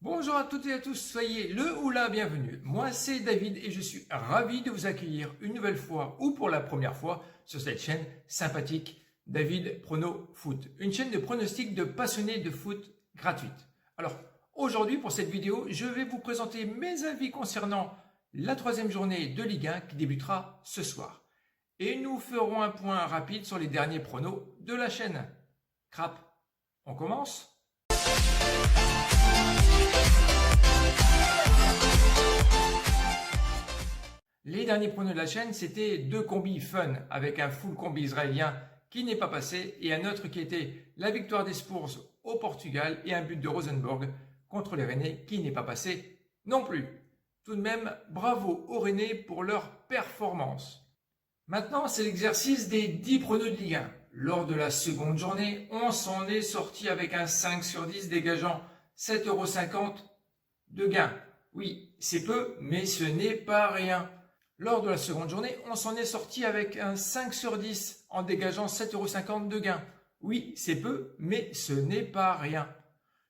Bonjour à toutes et à tous, soyez le ou la bienvenue. Moi c'est David et je suis ravi de vous accueillir une nouvelle fois ou pour la première fois sur cette chaîne sympathique David Prono Foot. Une chaîne de pronostics de passionnés de foot gratuite. Alors aujourd'hui pour cette vidéo, je vais vous présenter mes avis concernant la troisième journée de Ligue 1 qui débutera ce soir. Et nous ferons un point rapide sur les derniers pronos de la chaîne. Crap, on commence ? Les derniers pronos de la chaîne, c'était deux combis fun avec un full combi israélien qui n'est pas passé et un autre qui était la victoire des Spurs au Portugal et un but de Rosenborg contre les Rennais qui n'est pas passé non plus. Tout de même, bravo aux Rennais pour leur performance. Maintenant, c'est l'exercice des 10 pronos de Ligue 1. Lors de la seconde journée, on s'en est sorti avec un 5 sur 10 dégageant 7,50 € de gain. Oui, c'est peu, mais ce n'est pas rien. Lors de la seconde journée, on s'en est sorti avec un 5 sur 10 en dégageant 7,50 € de gain. Oui, c'est peu, mais ce n'est pas rien.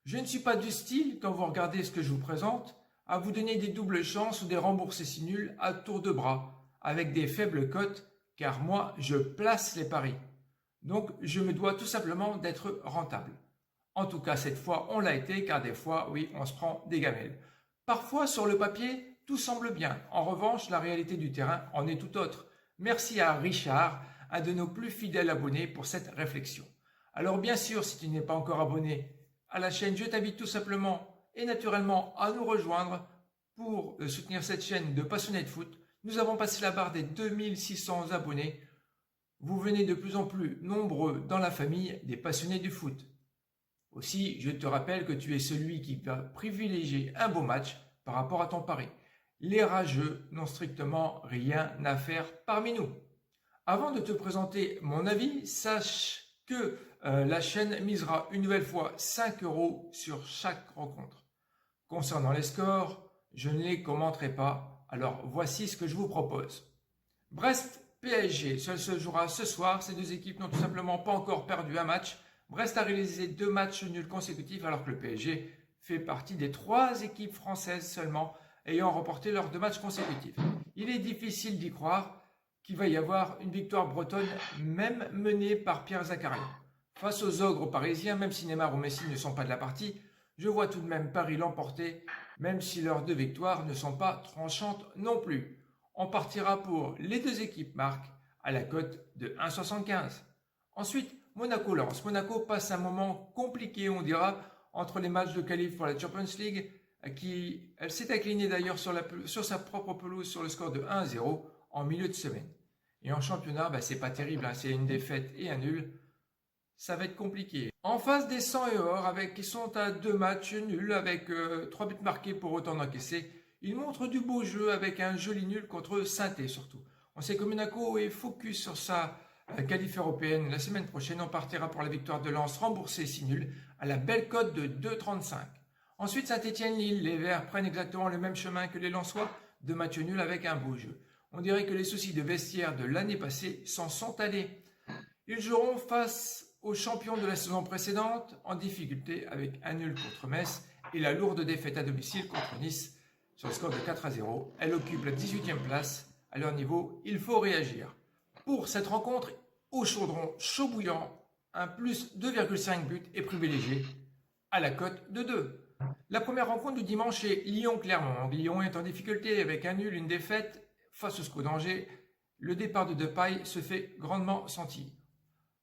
Je ne suis pas du style, quand vous regardez ce que je vous présente, à vous donner des doubles chances ou des remboursés si nuls à tour de bras, avec des faibles cotes, car moi, je place les paris. Donc, je me dois tout simplement d'être rentable. En tout cas, cette fois, on l'a été, car des fois, oui, on se prend des gamelles. Parfois, sur le papier, tout semble bien. En revanche, la réalité du terrain en est tout autre. Merci à Richard, un de nos plus fidèles abonnés, pour cette réflexion. Alors bien sûr, si tu n'es pas encore abonné à la chaîne, je t'invite tout simplement et naturellement à nous rejoindre pour soutenir cette chaîne de passionnés de foot. Nous avons passé la barre des 2600 abonnés. Vous venez de plus en plus nombreux dans la famille des passionnés du foot. Aussi, je te rappelle que tu es celui qui va privilégier un beau match par rapport à ton pari. Les rageux n'ont strictement rien à faire parmi nous. Avant de te présenter mon avis, sache que la chaîne misera une nouvelle fois 5 € sur chaque rencontre. Concernant les scores, je ne les commenterai pas, alors voici ce que je vous propose. Brest PSG, seul se jouera ce soir. Ces deux équipes n'ont tout simplement pas encore perdu un match. Brest a réalisé 2 matchs nuls consécutifs alors que le PSG fait partie des 3 équipes françaises seulement ayant remporté leurs 2 matchs consécutifs. Il est difficile d'y croire qu'il va y avoir une victoire bretonne, même menée par Pierre Zakarian. Face aux ogres parisiens, même si Neymar ou Messi ne sont pas de la partie, je vois tout de même Paris l'emporter, même si leurs 2 victoires ne sont pas tranchantes non plus. On partira pour les 2 équipes marques à la cote de 1,75. Ensuite, Monaco-Lens. Monaco passe un moment compliqué, on dira, entre les matchs de qualif pour la Champions League, elle s'est inclinée d'ailleurs sur sa propre pelouse sur le score de 1-0 en milieu de semaine. Et en championnat, c'est pas terrible, c'est une défaite et un nul. Ça va être compliqué. En face des 100 et or, qui sont à 2 matchs nuls, avec 3 buts marqués pour autant d'encaissés, ils montrent du beau jeu avec un joli nul contre Saint-Étienne surtout. On sait que Monaco est focus sur sa qualif européenne. La semaine prochaine, on partira pour la victoire de Lens remboursée si nul à la belle cote de 2,35. Ensuite, Saint-Étienne-Lille, les Verts prennent exactement le même chemin que les Lensois, 2 matchs nuls avec un beau jeu. On dirait que les soucis de vestiaire de l'année passée s'en sont allés. Ils joueront face aux champions de la saison précédente, en difficulté avec un nul contre Metz et la lourde défaite à domicile contre Nice sur le score de 4-0. Elle occupe la 18e place. À leur niveau, il faut réagir. Pour cette rencontre, au chaudron chaud bouillant, un plus 2,5 buts est privilégié à la cote de 2. La première rencontre du dimanche est Lyon-Clermont. Lyon est en difficulté avec un nul, une défaite face au SCO d'Angers. Le départ de Depay se fait grandement sentir.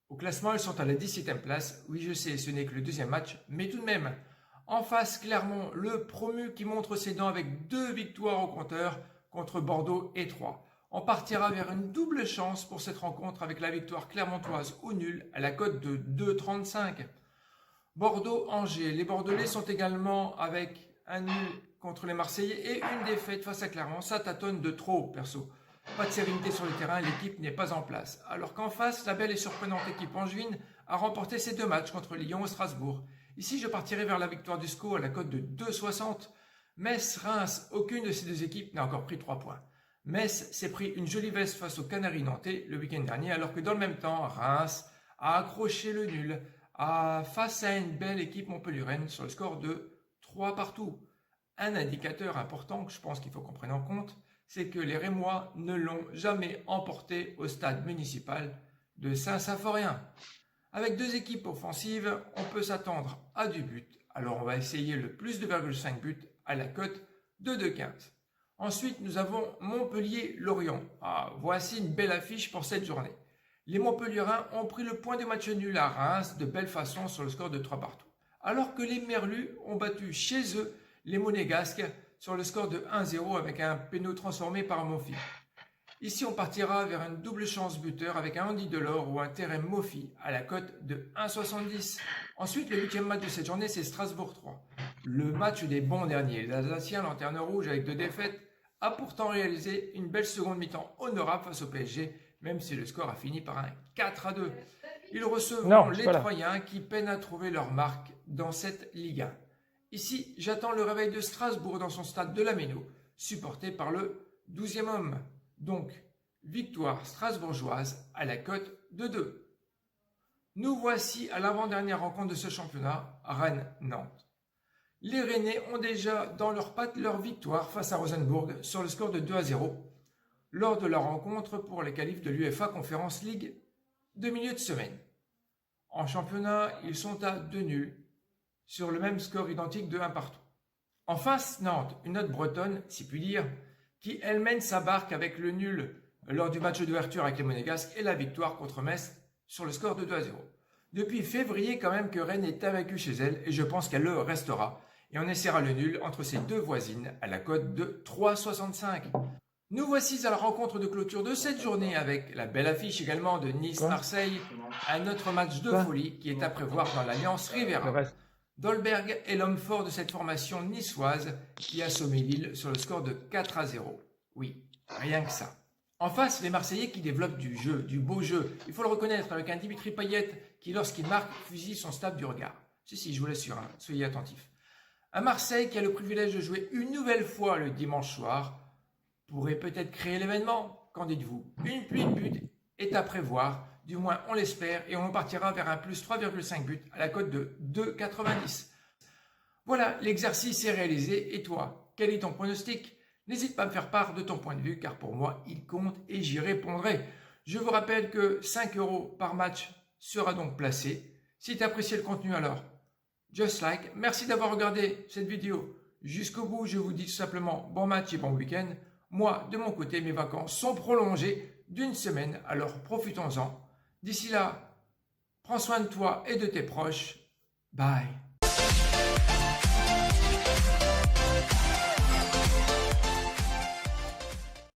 Au classement, ils sont à la 17e place. Oui, je sais, ce n'est que le 2e match, mais tout de même. En face, Clermont, le promu qui montre ses dents avec 2 victoires au compteur contre Bordeaux et Troyes. On partira vers une double chance pour cette rencontre avec la victoire clermontoise au nul à la cote de 2,35. Bordeaux-Angers. Les Bordelais sont également avec un nul contre les Marseillais et une défaite face à Clermont. Ça tâtonne de trop, perso. Pas de sérénité sur le terrain, l'équipe n'est pas en place. Alors qu'en face, la belle et surprenante équipe angevine a remporté ses 2 matchs contre Lyon et Strasbourg. Ici, je partirai vers la victoire du SCO à la cote de 2,60. Metz-Reims, aucune de ces 2 équipes n'a encore pris 3 points. Metz s'est pris une jolie veste face aux Canaries nantais le week-end dernier, alors que dans le même temps, Reims a accroché le nul face à une belle équipe montpelliéraine sur le score de 3 partout. Un indicateur important que je pense qu'il faut qu'on prenne en compte, c'est que les Rémois ne l'ont jamais emporté au stade municipal de Saint-Symphorien. Avec 2 équipes offensives, on peut s'attendre à du but. Alors on va essayer le plus de 2,5 buts à la cote de 2,15. Ensuite, nous avons Montpellier-Lorient. Voici une belle affiche pour cette journée. Les Montpelliérains ont pris le point de match nul à Reims de belle façon sur le score de 3 partout. Alors que les Merlus ont battu chez eux les Monégasques sur le score de 1-0 avec un péno transformé par Mofi. Ici, on partira vers une double chance buteur avec un Andy Delors ou un Terem Mofi à la cote de 1,70. Ensuite, le 8e match de cette journée, c'est Strasbourg 3. Le match des bons derniers. Les Alsaciens, lanterne rouge avec 2 défaites, a pourtant réalisé une belle seconde mi-temps honorable face au PSG, même si le score a fini par un 4-2. Ils recevront les Troyens qui peinent à trouver leur marque dans cette Ligue 1. Ici, j'attends le réveil de Strasbourg dans son stade de la Méno, supporté par le 12e homme. Donc, victoire strasbourgeoise à la cote de 2. Nous voici à l'avant-dernière rencontre de ce championnat, Rennes-Nantes. Les Rennais ont déjà dans leurs pattes leur victoire face à Rosenbourg sur le score de 2-0 lors de la rencontre pour les qualifs de l'UEFA Conference League de milieu de semaine. En championnat, ils sont à 2 nuls sur le même score identique de 1 partout. En face, Nantes, une note bretonne, si puis dire, qui elle mène sa barque avec le nul lors du match d'ouverture avec les Monégasques et la victoire contre Metz sur le score de 2-0. Depuis février quand même que Rennes est invaincue chez elle et je pense qu'elle le restera. Et on essaiera le nul entre ses 2 voisines à la cote de 3,65. Nous voici à la rencontre de clôture de cette journée avec la belle affiche également de Nice-Marseille, un autre match de folie qui est à prévoir dans l'Alliance Rivera. Dolberg est l'homme fort de cette formation niçoise qui a assommé Lille sur le score de 4-0. Oui, rien que ça. En face, les Marseillais qui développent du jeu, du beau jeu. Il faut le reconnaître avec un Dimitri Payet qui, lorsqu'il marque, fusille son staff du regard. Si, je vous l'assure, soyez attentifs. Un Marseille qui a le privilège de jouer une nouvelle fois le dimanche soir pourrait peut-être créer l'événement. Qu'en dites-vous? Une pluie de buts est à prévoir, du moins on l'espère, et on partira vers un plus 3,5 buts à la cote de 2,90. Voilà, l'exercice est réalisé, et toi, quel est ton pronostic? N'hésite pas à me faire part de ton point de vue, car pour moi, il compte et j'y répondrai. Je vous rappelle que 5 € par match sera donc placé. Si tu as apprécié le contenu alors, just like. Merci d'avoir regardé cette vidéo jusqu'au bout. Je vous dis tout simplement bon match et bon week-end. Moi, de mon côté, mes vacances sont prolongées d'1 semaine, alors profitons-en. D'ici là, prends soin de toi et de tes proches. Bye.